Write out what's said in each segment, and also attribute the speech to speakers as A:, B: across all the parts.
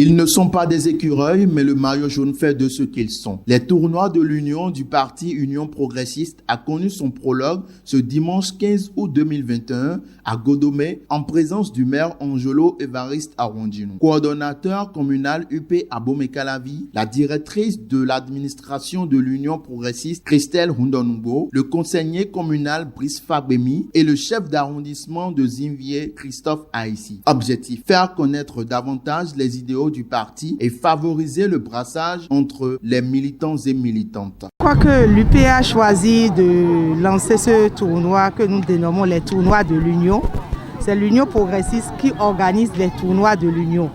A: Ils ne sont pas des écureuils, mais le maillot jaune fait de ce qu'ils sont. Les tournois de l'Union du parti Union progressiste a connu son prologue ce dimanche 15 août 2021 à Godomé en présence du maire Angelo Évariste Arondjinou, coordonnateur communal UP à Abomey-Calavi, la directrice de l'administration de l'Union progressiste Christelle Hundonoubo, le conseiller communal Brice Fagbemi et le chef d'arrondissement de Zinvier Christophe Haïssi. Objectif: faire connaître davantage les idéaux du parti et favoriser le brassage entre les militants et militantes.
B: Je crois que l'UP a choisi de lancer ce tournoi que nous dénommons les tournois de l'Union. C'est l'Union progressiste qui organise les tournois de l'Union.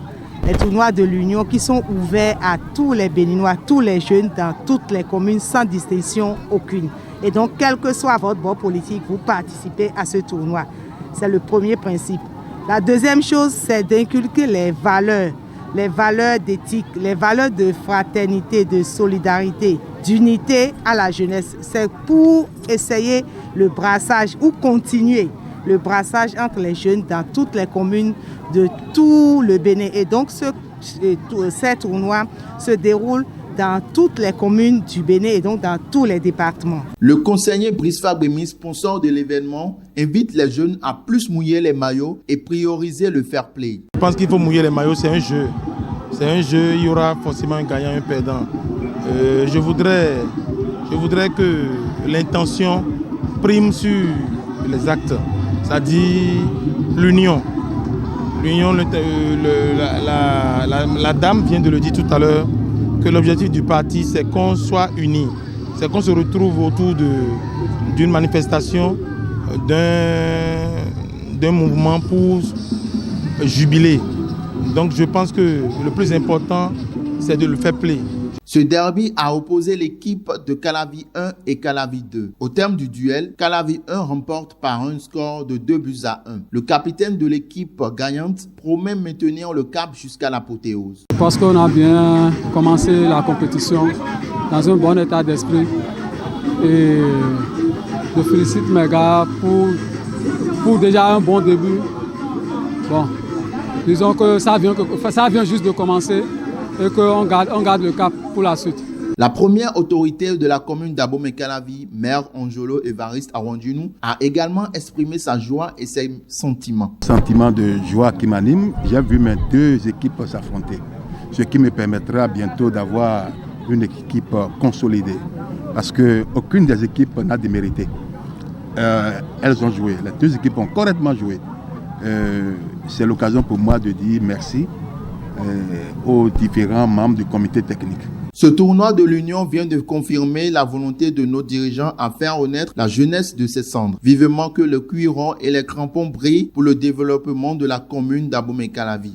B: Les tournois de l'Union qui sont ouverts à tous les Béninois, tous les jeunes dans toutes les communes sans distinction aucune. Et donc, quel que soit votre bord politique, vous participez à ce tournoi. C'est le premier principe. La deuxième chose, c'est d'inculquer les valeurs d'éthique, les valeurs de fraternité, de solidarité, d'unité à la jeunesse. C'est pour essayer le brassage ou continuer le brassage entre les jeunes dans toutes les communes de tout le Bénin. Et donc, ces tournois se déroulent dans toutes les communes du Bénin et donc dans tous les départements.
A: Le conseiller Brice Fagbemi, sponsor de l'événement, invite les jeunes à plus mouiller les maillots et prioriser le fair play.
C: Je pense qu'il faut mouiller les maillots, c'est un jeu. C'est un jeu, il y aura forcément un gagnant, un perdant. Je voudrais que l'intention prime sur les actes, c'est-à-dire l'union. L'union, la dame vient de le dire tout à l'heure, que l'objectif du parti, c'est qu'on soit unis, c'est qu'on se retrouve autour d'une manifestation, d'un mouvement pour jubiler. Donc je pense que le plus important, c'est de le faire play.
A: Ce derby a opposé l'équipe de Calavi 1 et Calavi 2. Au terme du duel, Calavi 1 remporte par un score de 2-1. Le capitaine de l'équipe gagnante promet maintenir le cap jusqu'à l'apothéose.
D: Je pense qu'on a bien commencé la compétition dans un bon état d'esprit. Et je félicite mes gars pour déjà un bon début. Bon, disons que ça vient juste de commencer et qu'on garde le cap pour la suite.
A: La première autorité de la commune d'Abomey-Calavi, maire Angelo Évariste Arondjinou, a également exprimé sa joie et ses sentiments.
E: Sentiment de joie qui m'anime. J'ai vu mes deux équipes s'affronter, ce qui me permettra bientôt d'avoir une équipe consolidée. Parce qu'aucune des équipes n'a démérité. Elles ont joué, les deux équipes ont correctement joué. C'est l'occasion pour moi de dire merci aux différents membres du comité technique.
A: Ce tournoi de l'Union vient de confirmer la volonté de nos dirigeants à faire renaître la jeunesse de ses cendres. Vivement que le cuiron et les crampons brillent pour le développement de la commune d'Abomey-Calavi.